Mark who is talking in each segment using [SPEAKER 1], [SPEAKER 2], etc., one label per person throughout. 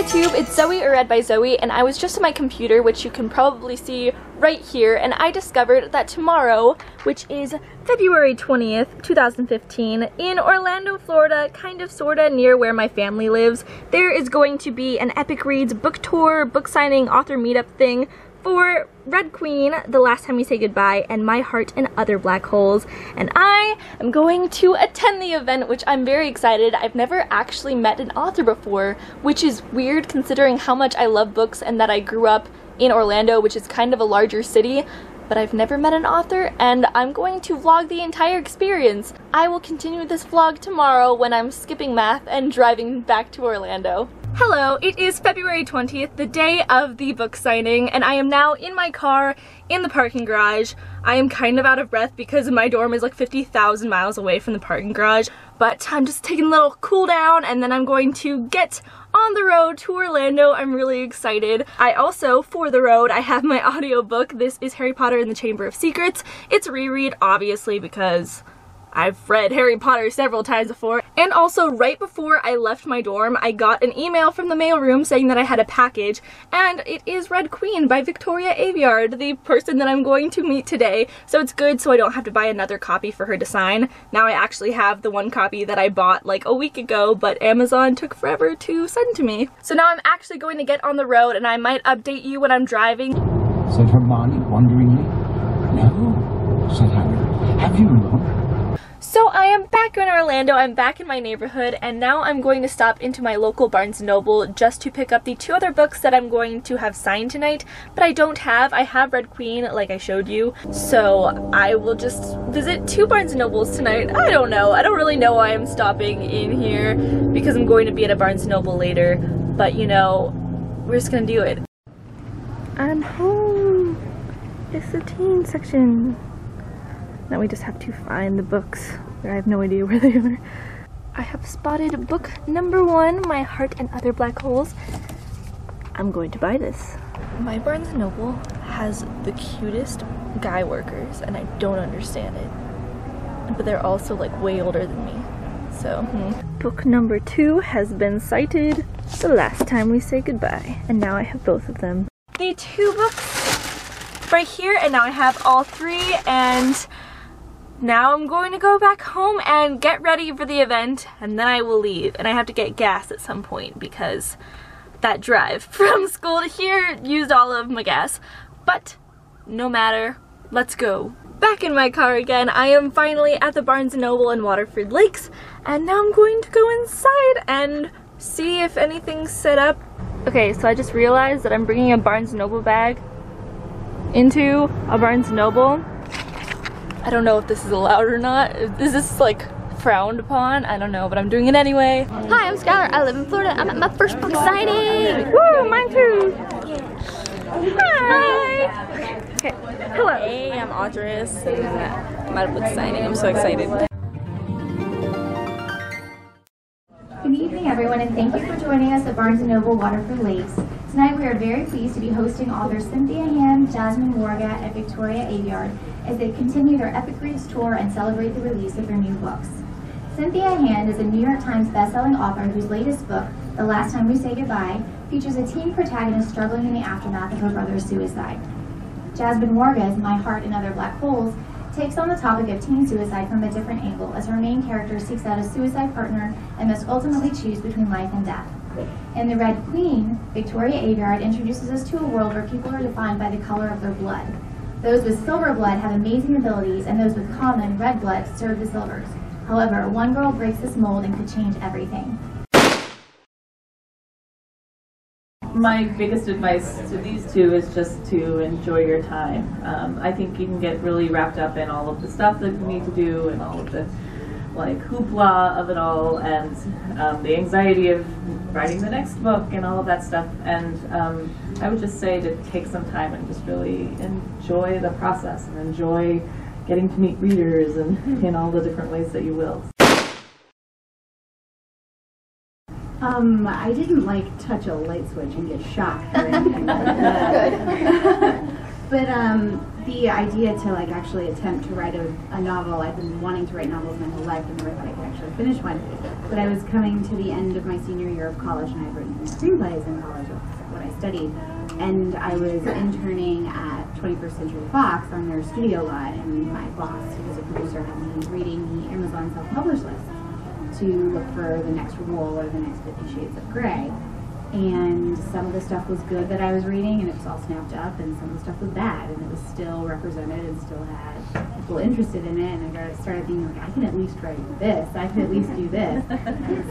[SPEAKER 1] YouTube, it's Zoe or Read by Zoe, and I was just on my computer, which you can probably see right here, and I discovered that tomorrow, which is February 20th, 2015, in Orlando, Florida, kind of sorta near where my family lives, there is going to be an Epic Reads book tour, book signing, author meetup thing for Red Queen, The Last Time We Say Goodbye, and My Heart and Other Black Holes, and I am going to attend the event, which I'm very excited. I've never actually met an author before, which is weird considering how much I love books and that I grew up in Orlando, which is kind of a larger city, but I've never met an author, and I'm going to vlog the entire experience. I will continue this vlog tomorrow when I'm skipping math and driving back to Orlando. Hello, it is February 20th, the day of the book signing, and I am now in my car in the parking garage. I am kind of out of breath because my dorm is like 50,000 miles away from the parking garage, but I'm just taking a little cool down and then I'm going to get on the road to Orlando. I'm really excited. I also, for the road, I have my audiobook. This is Harry Potter and the Chamber of Secrets. It's a reread, obviously, because I've read Harry Potter several times before. And also, right before I left my dorm, I got an email from the mailroom saying that I had a package, and it is Red Queen by Victoria Aveyard, the person that I'm going to meet today. So it's good so I don't have to buy another copy for her to sign. Now I actually have the one copy that I bought like a week ago, but Amazon took forever to send to me. So now I'm actually going to get on the road, and I might update you when I'm driving.
[SPEAKER 2] Said Hermione wonderingly. No, said Harry. Have you looked?
[SPEAKER 1] So I am back in Orlando, I'm back in my neighborhood, and now I'm going to stop into my local Barnes & Noble just to pick up the two other books that I'm going to have signed tonight, but I don't have. I have Red Queen, like I showed you, so I will just visit two Barnes & Nobles tonight. I don't know. I don't really know why I'm stopping in here, because I'm going to be at a Barnes & Noble later, but you know, we're just gonna do it. I'm home. It's the teen section. Now we just have to find the books. I have no idea where they are. I have spotted book number 1, My Heart and Other Black Holes. I'm going to buy this. My Barnes & Noble has the cutest guy workers, and I don't understand it. But they're also like way older than me. So, Book number 2 has been cited, The Last Time We Say Goodbye. And now I have both of them. The 2 books right here, and now I have all 3, and now I'm going to go back home and get ready for the event, and then I will leave. And I have to get gas at some point because that drive from school to here used all of my gas. But no matter, let's go. Back in my car again. I am finally at the Barnes & Noble in Waterford Lakes, and now I'm going to go inside and see if anything's set up. Okay, so I just realized that I'm bringing a Barnes & Noble bag into a Barnes & Noble. I don't know if this is allowed or not. Is this like frowned upon? I don't know, but I'm doing it anyway.
[SPEAKER 3] Hi, I'm Skylar. I live in Florida. I'm at my first book signing.
[SPEAKER 1] Woo, mine too. Hi. Okay. Hello.
[SPEAKER 4] Hey, I'm Audris. I'm at a book signing. I'm so excited.
[SPEAKER 5] Good evening, everyone, and thank you for joining us at Barnes & Noble Waterford Lakes. Tonight we are very pleased to be hosting authors Cynthia and Jasmine Warga and Victoria Aveyard as they continue their Epic Reads tour and celebrate the release of their new books. Cynthia Hand is a New York Times bestselling author whose latest book, The Last Time We Say Goodbye, features a teen protagonist struggling in the aftermath of her brother's suicide. Jasmine Warga's My Heart and Other Black Holes takes on the topic of teen suicide from a different angle as her main character seeks out a suicide partner and must ultimately choose between life and death. In The Red Queen, Victoria Aveyard introduces us to a world where people are defined by the color of their blood. Those with silver blood have amazing abilities, and those with common red blood serve the silvers. However, one girl breaks this mold and could change everything.
[SPEAKER 6] My biggest advice to these two is just to enjoy your time. I think you can get really wrapped up in all of the stuff that you need to do and all of the like hoopla of it all, and the anxiety of writing the next book and all of that stuff. And I would just say to take some time and just really enjoy the process and enjoy getting to meet readers and in all the different ways that you will.
[SPEAKER 7] I didn't like touch a light switch and get shocked or anything like that. But the idea to like actually attempt to write a novel. I've been wanting to write novels my whole life and never thought I could actually finish one. But I was coming to the end of my senior year of college, and I'd written screenplays in college, what I studied. And I was interning at 21st Century Fox on their studio lot, and my boss, who was a producer, had me reading the Amazon self-published list to look for the next role or the next 50 Shades of Grey. And some of the stuff was good that I was reading, and it was all snapped up, and some of the stuff was bad, and it was still represented and still had people interested in it, and I started thinking, like, I can at least write this, I can at least do this.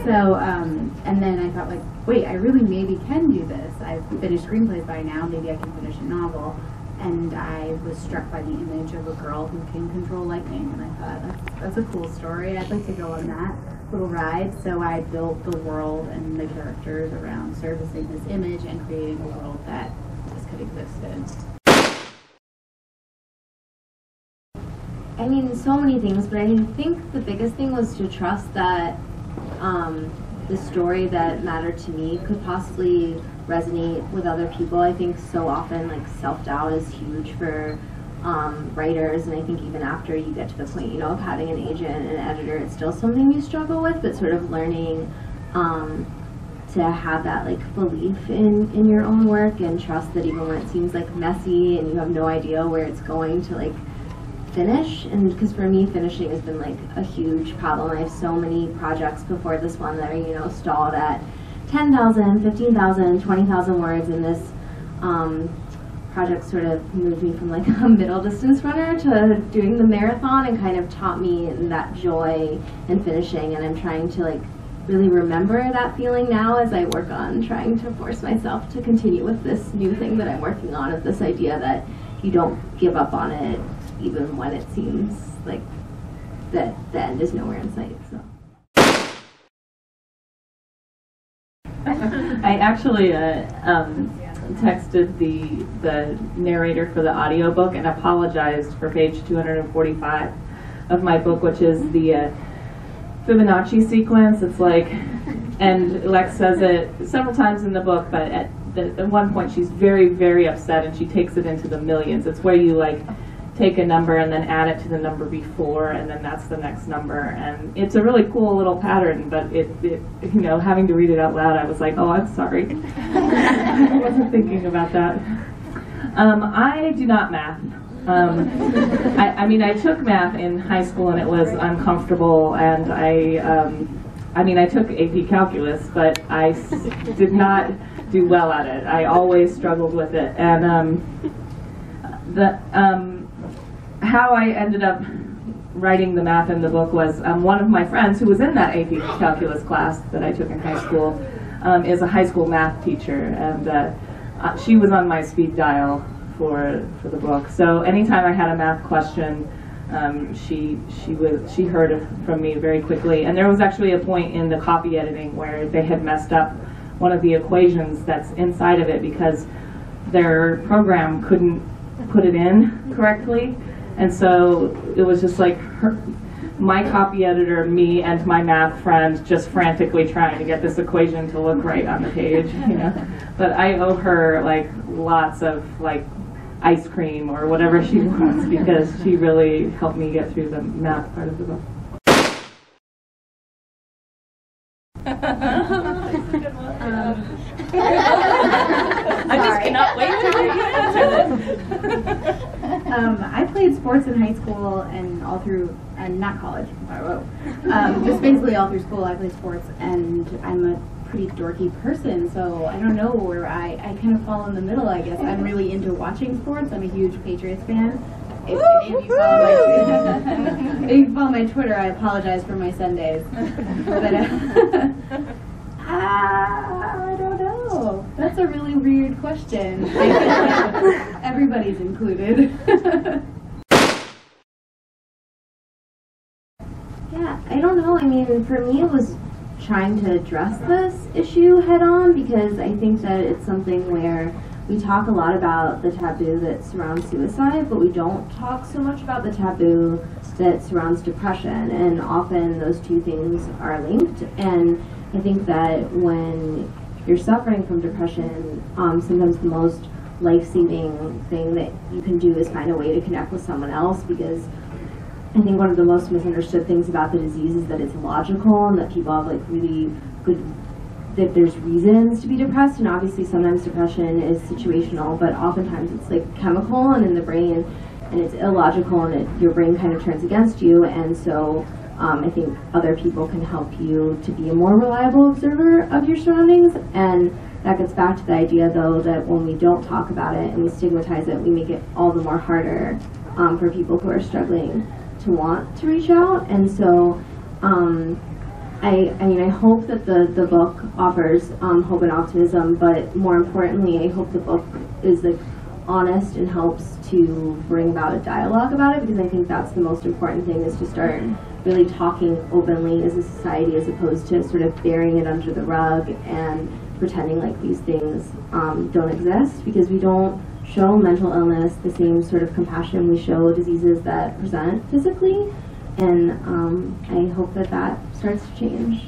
[SPEAKER 7] So, and then I thought, like, wait, I really maybe can do this. I've finished screenplays by now, maybe I can finish a novel. And I was struck by the image of a girl who can control lightning, and I thought, that's a cool story, I'd like to go on that little ride. So I built the world and the characters around servicing this image and creating a world that just could exist in.
[SPEAKER 8] I mean, so many things, but I think the biggest thing was to trust that the story that mattered to me could possibly resonate with other people. I think so often, like, self-doubt is huge for writers, and I think even after you get to the point, you know, of having an agent and an editor, it's still something you struggle with, but sort of learning to have that, like, belief in your own work and trust that even when it seems, like, messy and you have no idea where it's going to, like, finish. And because for me, finishing has been, like, a huge problem. I have so many projects before this one that are, you know, stalled at 10,000, 15,000, 20,000 words, and this project sort of moved me from, like, a middle distance runner to doing the marathon, and kind of taught me that joy in finishing. And I'm trying to, like, really remember that feeling now as I work on trying to force myself to continue with this new thing that I'm working on, of this idea that you don't give up on it even when it seems like that the end is nowhere in sight. So.
[SPEAKER 6] I actually texted the narrator for the audiobook and apologized for page 245 of my book, which is the Fibonacci sequence. It's like, and Lex says it several times in the book, but at one point she's very, very upset, and she takes it into the millions. It's where you, like, take a number and then add it to the number before, and then that's the next number. And it's a really cool little pattern, but it you know, having to read it out loud, I was like, oh, I'm sorry. I wasn't thinking about that. I do not math. I mean, I took math in high school, and it was uncomfortable, and I mean, I took AP Calculus, but I did not do well at it. I always struggled with it. And how I ended up writing the math in the book was one of my friends who was in that AP Calculus class that I took in high school is a high school math teacher, and she was on my speed dial for the book. So anytime I had a math question, she heard from me very quickly. And there was actually a point in the copy editing where they had messed up one of the equations that's inside of it because their program couldn't put it in correctly. And so it was just like my copy editor, me, and my math friend just frantically trying to get this equation to look right on the page, you know. But I owe her, like, lots of, like, ice cream or whatever she wants, because she really helped me get through the math part of the book.
[SPEAKER 1] I just cannot wait to hear you answer this.
[SPEAKER 7] I played sports in high school and all through, and not college, just basically all through school I played sports, and I'm a pretty dorky person, so I don't know where I kind of fall in the middle, I guess. I'm really into watching sports. I'm a huge Patriots fan. If you follow my Twitter, I apologize for my Sundays. But I don't know. That's a really weird question. Everybody's included.
[SPEAKER 8] Yeah, I don't know. I mean, for me, it was trying to address this issue head on, because I think that it's something where we talk a lot about the taboo that surrounds suicide, but we don't talk so much about the taboo that surrounds depression, and often those two things are linked. And I think that when you're suffering from depression, sometimes the most life-saving thing that you can do is find a way to connect with someone else, because I think one of the most misunderstood things about the disease is that it's logical and that people have like really good, that there's reasons to be depressed, and obviously sometimes depression is situational, but oftentimes it's like chemical and in the brain, and it's illogical, and your brain kind of turns against you. And so I think other people can help you to be a more reliable observer of your surroundings. And that gets back to the idea, though, that when we don't talk about it and we stigmatize it, we make it all the more harder for people who are struggling to want to reach out. And so I mean, I hope that the book offers hope and optimism, but more importantly, I hope the book is like honest and helps to bring about a dialogue about it, because I think that's the most important thing, is to start really talking openly as a society, as opposed to sort of burying it under the rug and pretending like these things don't exist, because we don't show mental illness the same sort of compassion we show diseases that present physically. And I hope that that starts to change.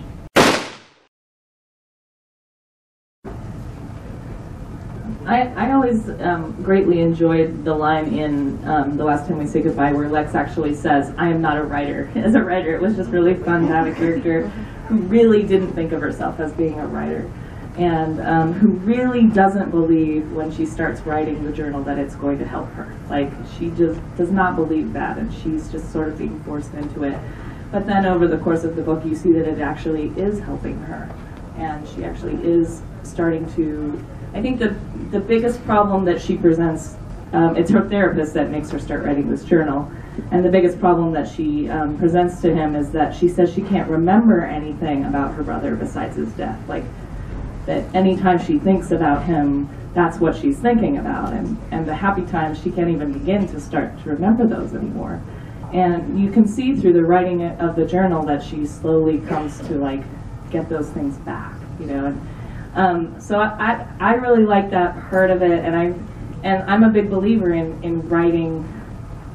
[SPEAKER 6] I always greatly enjoyed the line in The Last Time We Say Goodbye, where Lex actually says, "I am not a writer." As a writer, it was just really fun to have a character who really didn't think of herself as being a writer, and who really doesn't believe when she starts writing the journal that it's going to help her. Like, she just does not believe that, and she's just sort of being forced into it. But then over the course of the book, you see that it actually is helping her, and she actually is starting to, I think the biggest problem that she presents, it's her therapist that makes her start writing this journal, and the biggest problem that she presents to him is that she says she can't remember anything about her brother besides his death. Like, that anytime she thinks about him, that's what she's thinking about, and the happy times, she can't even begin to start to remember those anymore. And you can see through the writing of the journal that she slowly comes to like get those things back, you know. And so I really like that part of it, and I'm a big believer in writing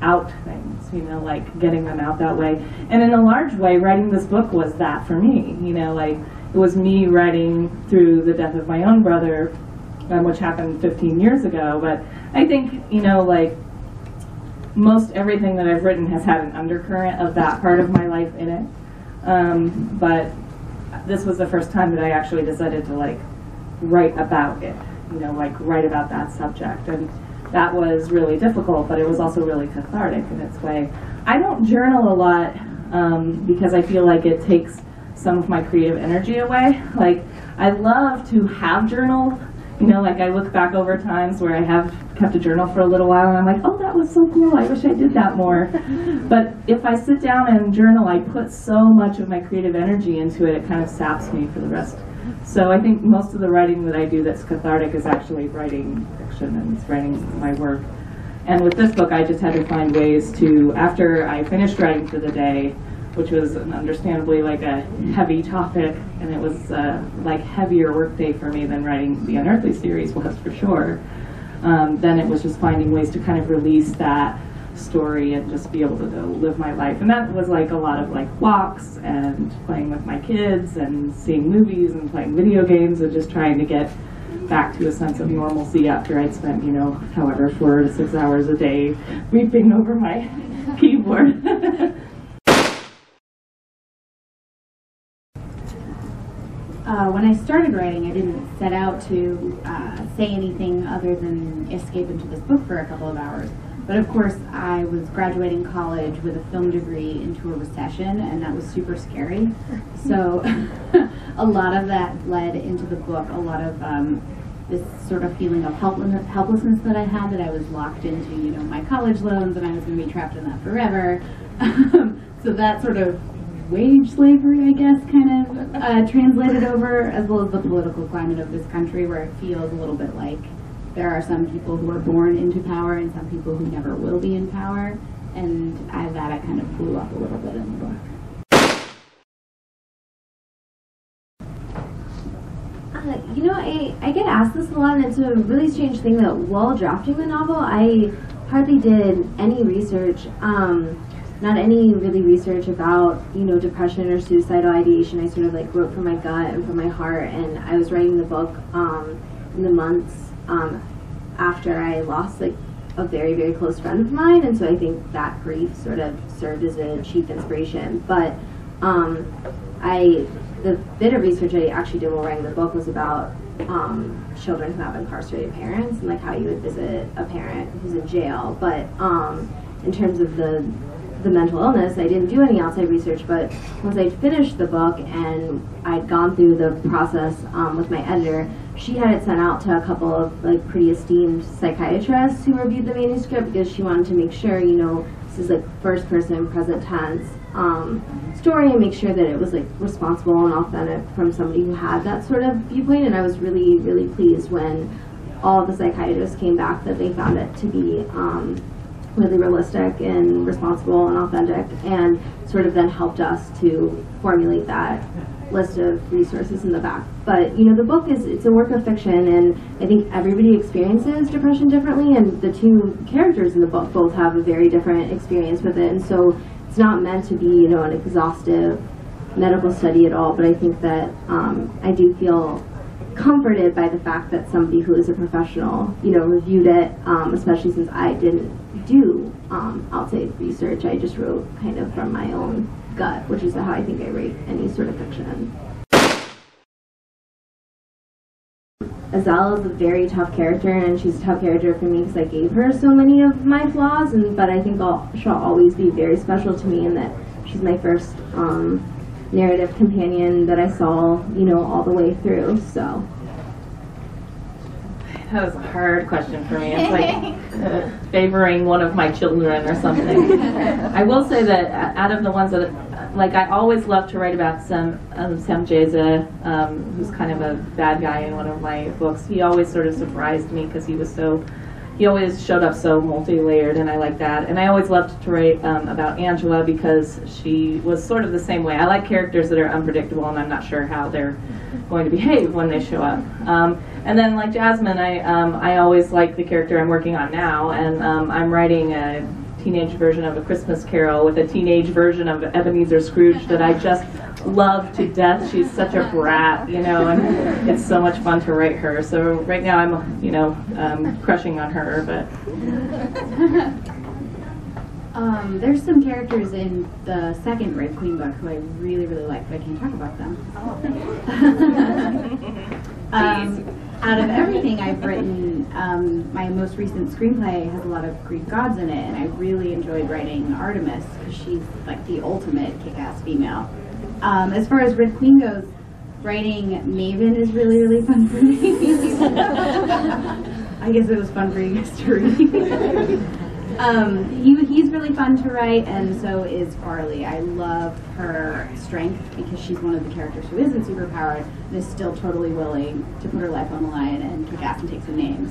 [SPEAKER 6] out things, you know, like getting them out that way. And in a large way, writing this book was that for me, you know, like it was me writing through the death of my own brother, which happened 15 years ago. But I think, you know, like most everything that I've written has had an undercurrent of that part of my life in it. But this was the first time that I actually decided to like write about it, you know, like write about that subject. And that was really difficult, but it was also really cathartic in its way. I don't journal a lot because I feel like it takes some of my creative energy away. Like, I love to have journaled, you know, like I look back over times where I have kept a journal for a little while and I'm like, oh, that was so cool, I wish I did that more. But if I sit down and journal, I put so much of my creative energy into it, it kind of saps me for the rest. So I think most of the writing that I do that's cathartic is actually writing fiction, and it's writing my work. And with this book, I just had to find ways to, after I finished writing for the day, which was understandably like a heavy topic, and it was like heavier work day for me than writing the Unearthly series was for sure. Then it was just finding ways to kind of release that story and just be able to go live my life. And that was like a lot of like walks and playing with my kids and seeing movies and playing video games and just trying to get back to a sense of normalcy after I'd spent, you know, however 4 to 6 hours a day weeping over my keyboard.
[SPEAKER 7] When I started writing, I didn't set out to say anything other than escape into this book for a couple of hours. But of course, I was graduating college with a film degree into a recession, and that was super scary. So a lot of that led into the book, a lot of this sort of feeling of helplessness that I had, that I was locked into, you know, my college loans, and I was going to be trapped in that forever. So that sort of wage slavery, I guess, kind of translated over, as well as the political climate of this country, where it feels a little bit like there are some people who are born into power and some people who never will be in power, and that kind of blew up a little bit in the book.
[SPEAKER 8] You know, I get asked this a lot, and it's a really strange thing that while drafting the novel, I hardly did any research, not any really research about, you know, depression or suicidal ideation. I sort of like wrote from my gut and from my heart, and I was writing the book in the months after I lost like a very, very close friend of mine, and so I think that grief sort of served as a chief inspiration. But the bit of research I actually did while writing the book was about children who have incarcerated parents and like how you would visit a parent who's in jail. But in terms of the mental illness, I didn't do any outside research, but once I'd finished the book and I'd gone through the process with my editor, she had it sent out to a couple of like pretty esteemed psychiatrists who reviewed the manuscript, because she wanted to make sure, you know, this is like first person, present tense story, and make sure that it was like responsible and authentic from somebody who had that sort of viewpoint. And I was really, really pleased when all of the psychiatrists came back that they found it to be really realistic and responsible and authentic, and sort of then helped us to formulate that list of resources in the back. But you know, the book it's a work of fiction, and I think everybody experiences depression differently, and the two characters in the book both have a very different experience with it, and so it's not meant to be, you know, an exhaustive medical study at all. But I think that I do feel comforted by the fact that somebody who is a professional, you know, reviewed it, especially since I didn't do outside research. I just wrote kind of from my own gut, which is how I think I write any sort of fiction. Azelle is a very tough character, and she's a tough character for me because I gave her so many of my flaws, but I think she'll always be very special to me in that she's my first narrative companion that I saw, you know, all the way through. So
[SPEAKER 6] that was a hard question for me. It's like favoring one of my children or something. I will say that out of the ones that, like, I always love to write about Sam Jeza, who's kind of a bad guy in one of my books. He always sort of surprised me because he always showed up so multi-layered, and I like that. And I always loved to write about Angela because she was sort of the same way. I like characters that are unpredictable, and I'm not sure how they're going to behave when they show up. And then, like Jasmine, I always like the character I'm working on now, and I'm writing a teenage version of A Christmas Carol with a teenage version of Ebenezer Scrooge that I just love to death. She's such a brat, you know, and it's so much fun to write her. So right now I'm, you know, crushing on her, but
[SPEAKER 7] there's some characters in the second Red Queen book who I really, really like, but I can't talk about them. Out of everything I've written, my most recent screenplay has a lot of Greek gods in it, and I really enjoyed writing Artemis because she's like the ultimate kick-ass female. As far as Red Queen goes, writing Maven is really, really fun for me. I guess it was fun for you guys to read. He's really fun to write, and so is Farley. I love her strength because she's one of the characters who isn't superpowered and is still totally willing to put her life on the line and kick ass and take some names.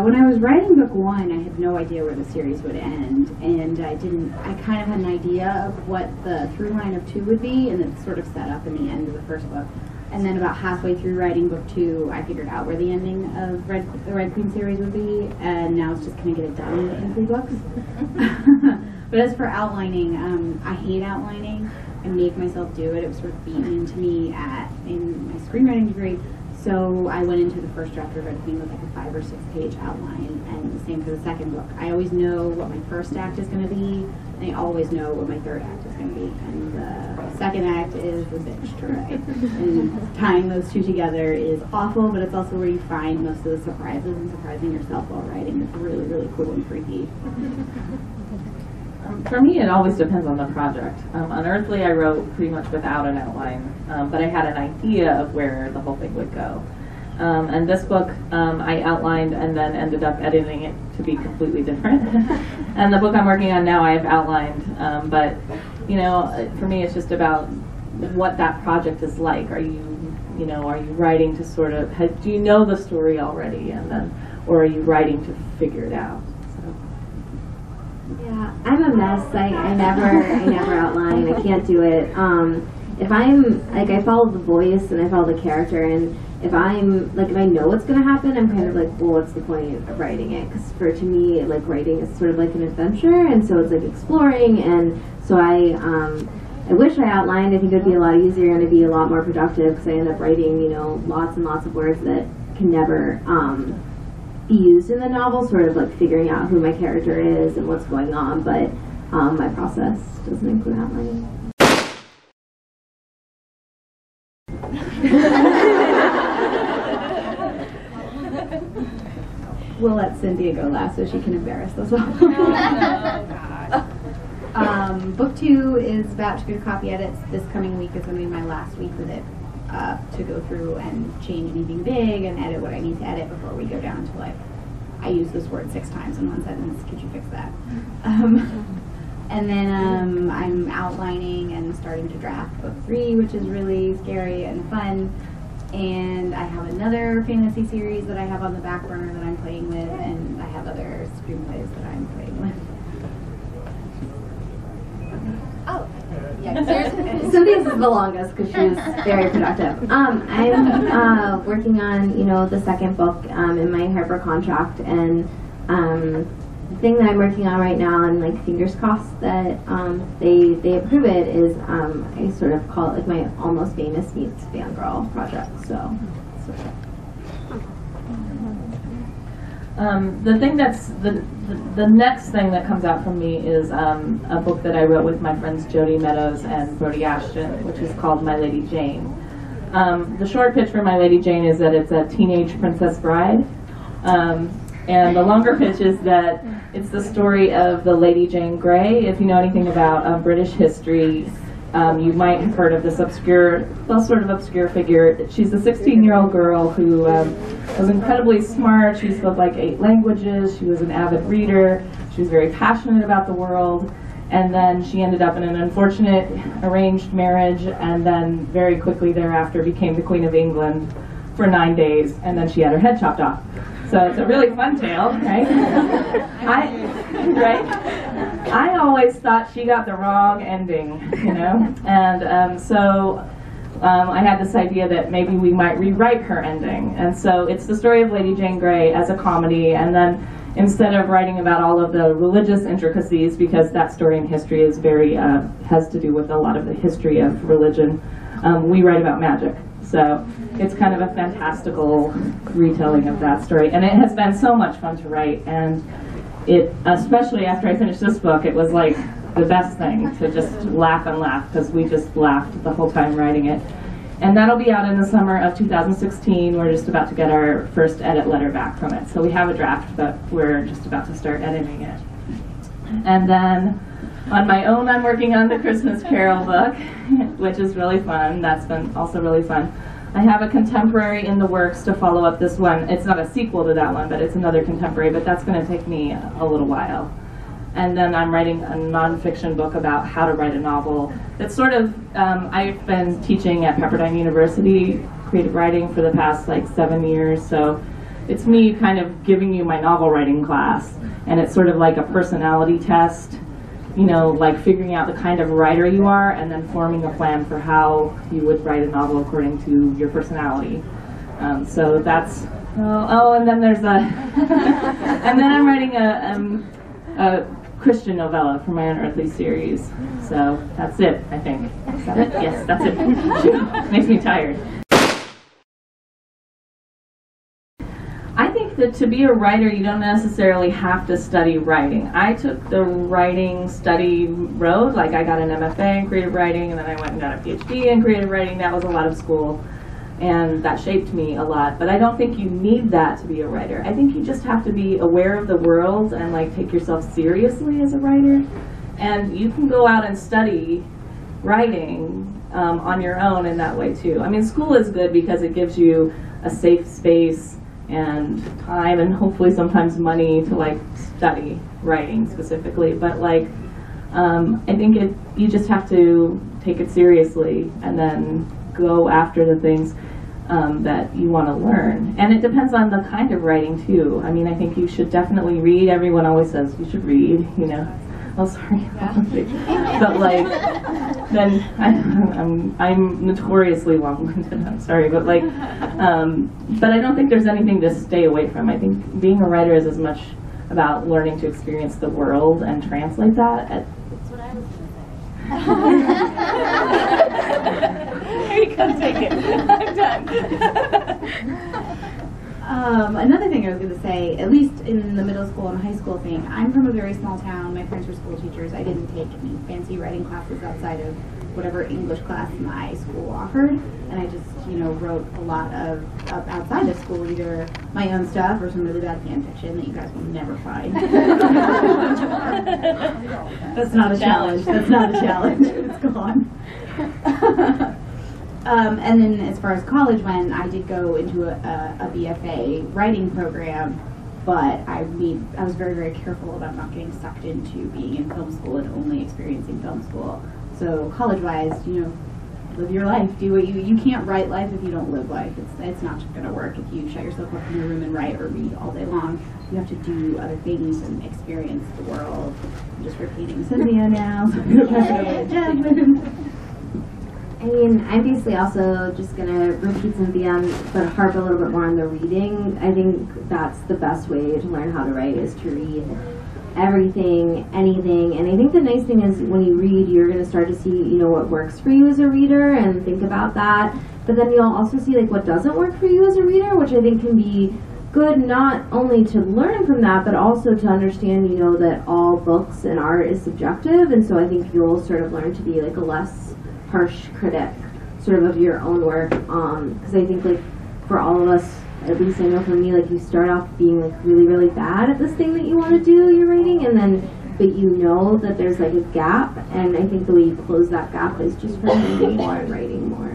[SPEAKER 7] When I was writing book one, I had no idea where the series would end, and I kind of had an idea of what the through line of two would be, and it's sort of set up in the end of the first book. And then about halfway through writing book two, I figured out where the ending of the Red Queen series would be, and now it's just going to get it done in 3 books. But as for outlining, I hate outlining. I make myself do it. It was sort of beaten into me in my screenwriting degree. So I went into the first draft of Red Queen with like a 5 or 6 page outline, and the same for the second book. I always know what my first act is going to be, and I always know what my third act is going to be. And the second act is the bitch to write. And tying those two together is awful, but it's also where you find most of the surprises, and surprising yourself while writing is really, really cool and freaky.
[SPEAKER 6] For me, it always depends on the project. Unearthly, I wrote pretty much without an outline, but I had an idea of where the whole thing would go. And this book, I outlined and then ended up editing it to be completely different. And the book I'm working on now, I've outlined, but you know, for me, it's just about what that project is like. Are you writing to sort of, do you know the story already, and then, or are you writing to figure it out?
[SPEAKER 8] Yeah, I'm a mess. I never outline. I can't do it. If I'm like, I follow the voice and I follow the character, and if I'm like, if I know what's gonna happen, I'm kind of like, well, what's the point of writing it? Because to me, like, writing is sort of like an adventure, and so it's like exploring, and so I I wish I outlined. I think it would be a lot easier and it'd be a lot more productive because I end up writing, you know, lots and lots of words that can never be used in the novel, sort of like figuring out who my character is and what's going on, but my process doesn't include outlining.
[SPEAKER 7] We'll let Cynthia go last so she can embarrass us all. Book 2 is about to go to copy edits. This coming week is going to be my last week with it, to go through and change anything big and edit what I need to edit before we go down to like, I use this word 6 times in one sentence, could you fix that? And then I'm outlining and starting to draft book 3, which is really scary and fun. And I have another fantasy series that I have on the back burner that I'm playing with, and I have other screenplays that I'm playing with.
[SPEAKER 8] Oh, yeah, Cynthia's is the longest because she was very productive. I'm working on, you know, the second book in my Harper contract, and the thing that I'm working on right now, and like fingers crossed that they approve it, is I sort of call it like my Almost Famous meets Fangirl project. So.
[SPEAKER 6] The thing that's the next thing that comes out from me is a book that I wrote with my friends Jody Meadows and Brody Ashton, which is called My Lady Jane. The short pitch for My Lady Jane is that it's a teenage princess bride, and the longer pitch is that it's the story of the Lady Jane Grey. If you know anything about British history, you might have heard of this obscure, well, sort of obscure figure. She's a 16-year-old girl who was incredibly smart. She spoke like 8 languages. She was an avid reader. She was very passionate about the world. And then she ended up in an unfortunate arranged marriage, and then very quickly thereafter became the Queen of England for 9 days, and then she had her head chopped off. So it's a really fun tale, right? I always thought she got the wrong ending, you know? And so I had this idea that maybe we might rewrite her ending. And so it's the story of Lady Jane Grey as a comedy, and then instead of writing about all of the religious intricacies, because that story in history is very, has to do with a lot of the history of religion, we write about magic. So it's kind of a fantastical retelling of that story. And it has been so much fun to write. And it, especially after I finished this book, it was like the best thing to just laugh and laugh, because we just laughed the whole time writing it. And that'll be out in the summer of 2016. We're just about to get our first edit letter back from it. So we have a draft, but we're just about to start editing it. And then on my own, I'm working on the Christmas Carol book, which is really fun. That's been also really fun. I have a contemporary in the works to follow up this one. It's not a sequel to that one, but it's another contemporary, but that's going to take me a little while. And then I'm writing a nonfiction book about how to write a novel. It's sort of, I've been teaching at Pepperdine University creative writing for the past like 7 years, so it's me kind of giving you my novel writing class, and it's sort of like a personality test, you know, like figuring out the kind of writer you are and then forming a plan for how you would write a novel according to your personality. So that's, and then there's a, and then I'm writing a Christian novella for my Unearthly series. So that's it, I think. Is that it? Yes, that's it. Makes me tired. I think that to be a writer, you don't necessarily have to study writing. I took the writing study road. Like, I got an MFA in creative writing, and then I went and got a PhD in creative writing. That was a lot of school, and that shaped me a lot. But I don't think you need that to be a writer. I think you just have to be aware of the world and like take yourself seriously as a writer. And you can go out and study writing on your own in that way too. I mean, school is good because it gives you a safe space and time and hopefully sometimes money to like study writing specifically, but like I think you just have to take it seriously and then go after the things that you want to learn. And it depends on the kind of writing too. I mean, I think you should definitely read. Everyone always says you should read, you know. Oh, sorry. Yeah. But like, then I'm notoriously long-winded. I'm sorry, but like, but I don't think there's anything to stay away from. I think being a writer is as much about learning to experience the world and translate that. That's what I was going to say. Here you go, take it. I'm done.
[SPEAKER 7] Another thing I was going to say, at least in the middle school and high school thing, I'm from a very small town. My parents were school teachers. I didn't take any fancy writing classes outside of whatever English class my school offered, and I just, wrote a lot of outside of school, either my own stuff or some really bad fan fiction that you guys will never find. That's not a challenge. That's not a challenge. It's gone. And then as far as college went, I did go into a BFA writing program, but I was very, very careful about not getting sucked into being in film school and only experiencing film school. So college-wise, live your life. Do what you can't write life if you don't live life. It's not going to work if you shut yourself up in your room and write or read all day long. You have to do other things and experience the world. I'm just repeating Cynthia now, so I'm going to pass it over to Jasmine.
[SPEAKER 8] I mean, I'm basically also just going to repeat Cynthia, but harp a little bit more on the reading. I think that's the best way to learn how to write, is to read everything, anything. And I think the nice thing is when you read, you're going to start to see, what works for you as a reader and think about that. But then you'll also see what doesn't work for you as a reader, which I think can be good not only to learn from that, but also to understand, that all books and art is subjective. And so I think you'll sort of learn to be a less harsh critic sort of your own work, because I think for all of us, at least I know for me, you start off being really, really bad at this thing that you want to do, your writing, and then but that there's a gap, and I think the way you close that gap is just from reading more and writing more.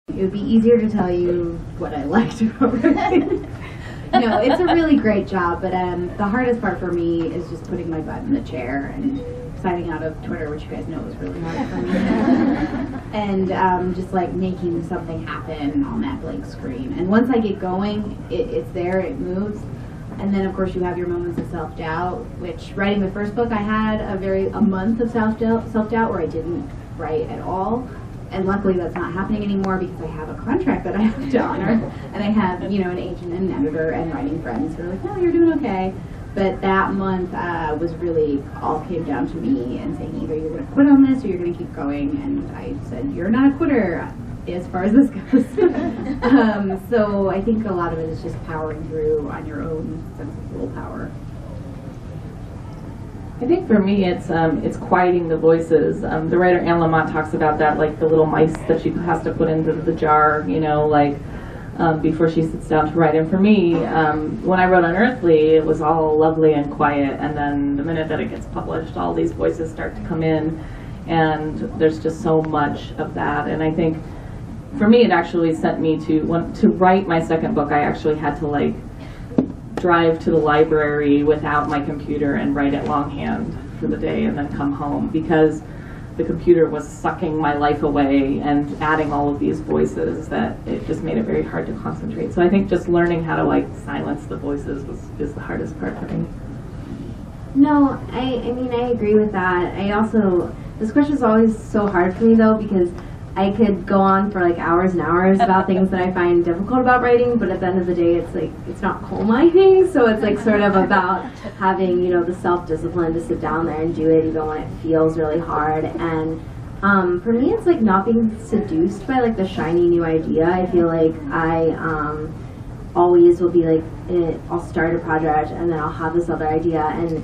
[SPEAKER 7] It would be easier to tell you what I liked about writing. No, it's a really great job, but the hardest part for me is just putting my butt in the chair and signing out of Twitter, which you guys know is really hard for me, and just making something happen on that blank screen. And once I get going, it's there, it moves. And then of course you have your moments of self-doubt, which writing the first book I had a month of self-doubt where I didn't write at all. And luckily that's not happening anymore because I have a contract that I have to honor, and I have, an agent and an editor and writing friends who are like, no, you're doing okay. But that month was really all came down to me and saying either you're going to quit on this or you're going to keep going. And I said, you're not a quitter as far as this goes. So I think a lot of it is just powering through on your own sense of willpower.
[SPEAKER 6] I think for me it's quieting the voices. The writer Anne Lamott talks about that, the little mice that she has to put into the jar, before she sits down to write. And for me, when I wrote Unearthly, it was all lovely and quiet, and then the minute that it gets published, all these voices start to come in, and there's just so much of that. And I think for me it actually sent me to write my second book. I actually had to drive to the library without my computer and write it longhand for the day and then come home, because the computer was sucking my life away and adding all of these voices that it just made it very hard to concentrate. So I think just learning how to silence the voices is the hardest part for me.
[SPEAKER 8] No, I mean I agree with that. This question is always so hard for me though, because I could go on for hours and hours about things that I find difficult about writing, but at the end of the day it's not coal mining, so it's sort of about having the self-discipline to sit down there and do it even when it feels really hard. And for me it's not being seduced by the shiny new idea. I feel I always will be I'll start a project and then I'll have this other idea, and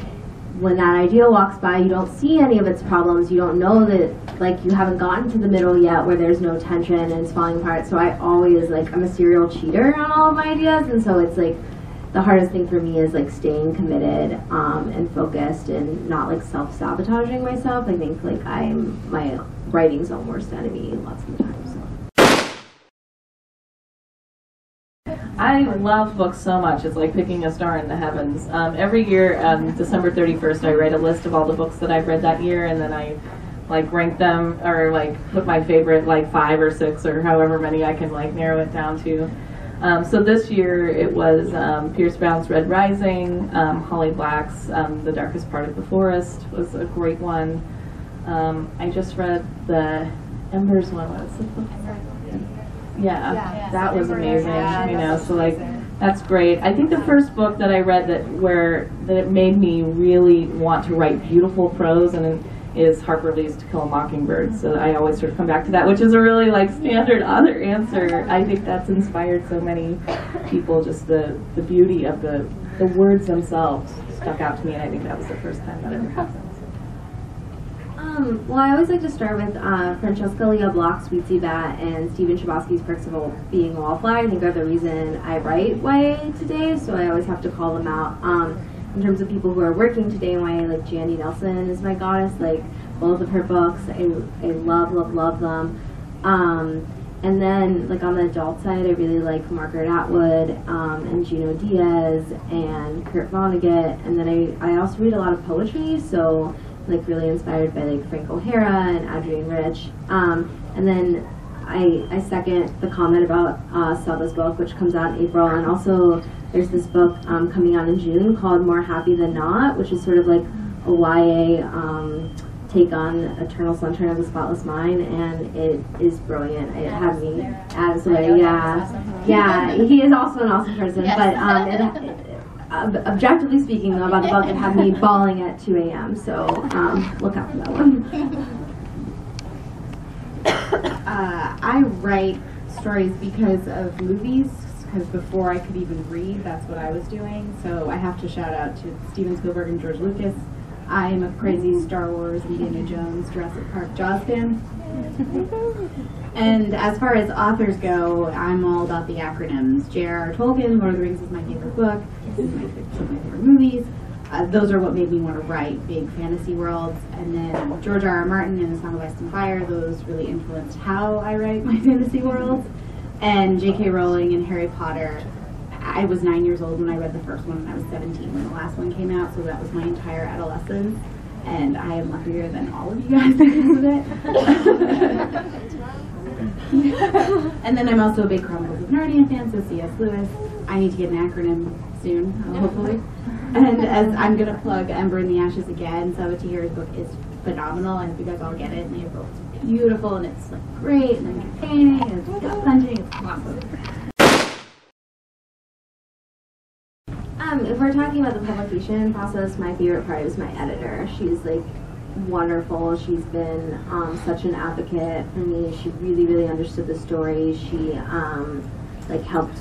[SPEAKER 8] when that idea walks by, you don't see any of its problems. You don't know that, you haven't gotten to the middle yet where there's no tension and it's falling apart. So I always, I'm a serial cheater on all of my ideas. And so it's, the hardest thing for me is, staying committed and focused and not, self-sabotaging myself. I think, I'm my writing's own worst enemy lots of the time, so.
[SPEAKER 6] I love books so much. It's like picking a star in the heavens. Every year, December 31st, I write a list of all the books that I've read that year, and then I rank them or put my favorite 5 or 6 or however many I can narrow it down to. So this year it was Pierce Brown's Red Rising, Holly Black's The Darkest Part of the Forest was a great one. I just read the Embers one. What was the book? Yeah, that was amazing. So That's great. I think the first book that I read that it made me really want to write beautiful prose is Harper Lee's To Kill a Mockingbird. So I always sort of come back to that, which is a really like standard author answer. I think that's inspired so many people. Just the beauty of the words themselves stuck out to me, and I think that was the first time that ever happened.
[SPEAKER 8] Well, I always like to start with Francesca Leah Bloch's Sweet Sea Bat and Stephen Chbosky's Perks of Being a Wallfly. I think are the reason I write YA today, so I always have to call them out. In terms of people who are working today in YA, like Jandy Nelson is my goddess. Like both of her books, I love them. And then like on the adult side, I really like Margaret Atwood and Gino Diaz and Kurt Vonnegut. And then I also read a lot of poetry, so like really inspired by like Frank O'Hara and Adrienne Rich. And then I second the comment about Selva's book, which comes out in April, and also there's this book coming out in June called More Happy Than Not, which is sort of like a YA take on Eternal Sunshine of the Spotless Mind, and it is brilliant. It had me absolutely, yeah, he is also an awesome person, but objectively speaking though, about the book, it had me bawling at 2 a.m. So look out for that one.
[SPEAKER 7] I write stories because of movies, because before I could even read, that's what I was doing. So I have to shout out to Steven Spielberg and George Lucas. I am a crazy Star Wars, Indiana Jones, Jurassic Park, Jaws fan. And as far as authors go, I'm all about the acronyms. J.R.R. Tolkien, Lord of the Rings is my favorite book. This is some of my favorite movies. Those are what made me want to write big fantasy worlds. And then George R.R. Martin and The Song of Ice and Fire, those really influenced how I write my fantasy worlds. And J.K. Rowling and Harry Potter. I was 9 years old when I read the first one, and I was 17 when the last one came out, so that was my entire adolescence. And I am luckier than all of you guys because of it. And then I'm also a big Chronicles of Narnia fan, so C.S. Lewis. I need to get an acronym soon, hopefully. And as I'm going to plug Ember in the Ashes again, Sava Tahir's book is phenomenal. I hope you guys all get it. And the book is beautiful, and it's like great and entertaining, and it's gut-punching. It's awesome.
[SPEAKER 8] If we're talking about the publication process, my favorite part is my editor. She's like wonderful. She's been such an advocate for me. She really, really understood the story. She like helped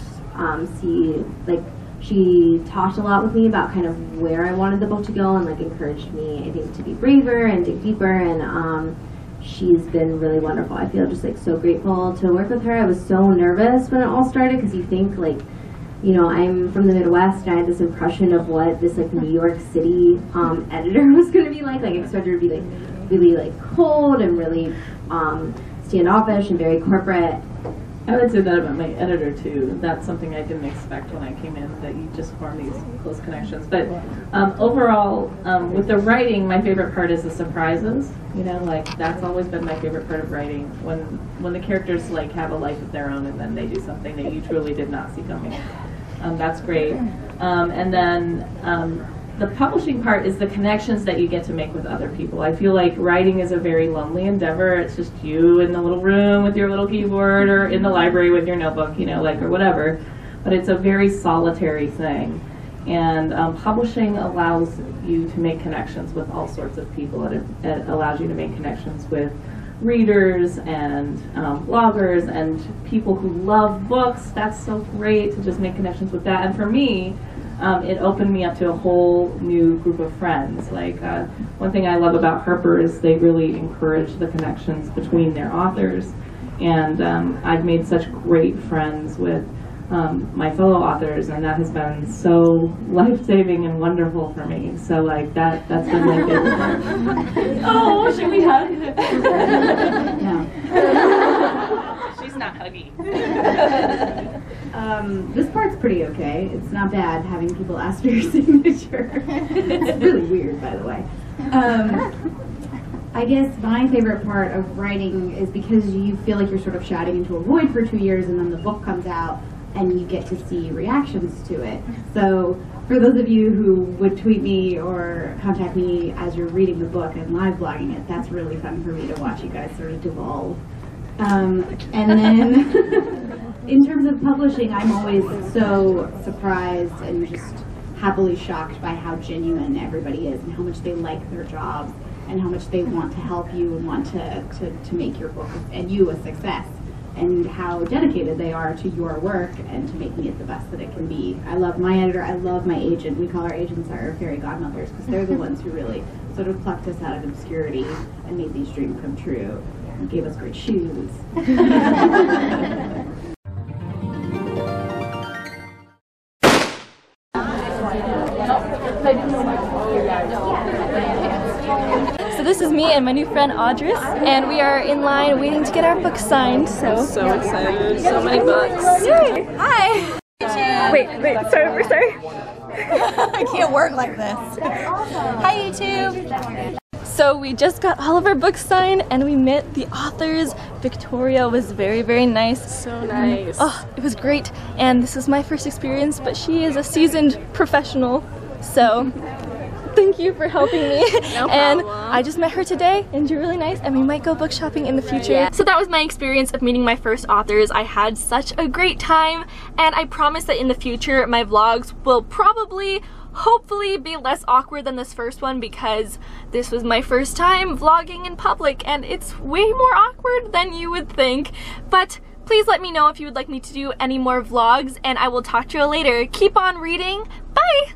[SPEAKER 8] see, like she talked a lot with me about kind of where I wanted the book to go, and like encouraged me, I think, to be braver and dig deeper. And she's been really wonderful. I feel just like so grateful to work with her. I was so nervous when it all started, because you think like, you know, I'm from the Midwest, and I had this impression of what this like New York City editor was going to be like. Like I expected her to be like really like cold and really standoffish and very corporate.
[SPEAKER 6] I would say that about my editor too. That's something I didn't expect when I came in, that you just form these close connections. But overall, with the writing, my favorite part is the surprises. You know, like that's always been my favorite part of writing, when the characters like have a life of their own and then they do something that you truly did not see coming. That's great. And then the publishing part is the connections that you get to make with other people. I feel like writing is a very lonely endeavor. It's just you in the little room with your little keyboard, or in the library with your notebook, you know, like, or whatever. But it's a very solitary thing. And publishing allows you to make connections with all sorts of people. It allows you to make connections with readers and bloggers and people who love books. That's so great to just make connections with that. And for me, it opened me up to a whole new group of friends. Like one thing I love about Harper is they really encourage the connections between their authors. And I've made such great friends with my fellow authors, and that has been so life-saving and wonderful for me. So like that's been my favorite part. Oh, should we hug?
[SPEAKER 7] No.
[SPEAKER 4] She's not huggy.
[SPEAKER 7] This part's pretty okay. It's not bad having people ask for your signature. It's really weird, by the way. I guess my favorite part of writing is because you feel like you're sort of shouting into a void for 2 years, and then the book comes out and you get to see reactions to it. So for those of you who would tweet me or contact me as you're reading the book and live blogging it, that's really fun for me to watch you guys sort of devolve And then in terms of publishing, I'm always so surprised and just happily shocked by how genuine everybody is and how much they like their jobs and how much they want to help you and want to make your book and you a success, and how dedicated they are to your work and to making it the best that it can be. I love my editor, I love my agent. We call our agents our fairy godmothers because they're the ones who really sort of plucked us out of obscurity and made these dreams come true and gave us great shoes.
[SPEAKER 1] So this is me and my new friend Audris, and we are in line waiting to get our book signed. So
[SPEAKER 4] excited. So many books.
[SPEAKER 1] Yay.
[SPEAKER 3] Hi!
[SPEAKER 1] Wait, sorry.
[SPEAKER 3] I can't work like this. Hi YouTube!
[SPEAKER 1] So we just got all of our books signed and we met the authors. Victoria was very, very nice.
[SPEAKER 4] So nice.
[SPEAKER 1] Oh, it was great. And this was my first experience, but she is a seasoned professional. So thank you for helping me.
[SPEAKER 4] No
[SPEAKER 1] and
[SPEAKER 4] problem.
[SPEAKER 1] I just met her today and you're really nice, and we might go book shopping in the future. Yeah. So that was my experience of meeting my first authors. I had such a great time, and I promise that in the future my vlogs will probably hopefully be less awkward than this first one, because this was my first time vlogging in public and it's way more awkward than you would think. But please let me know if you would like me to do any more vlogs, and I will talk to you later. Keep on reading. Bye!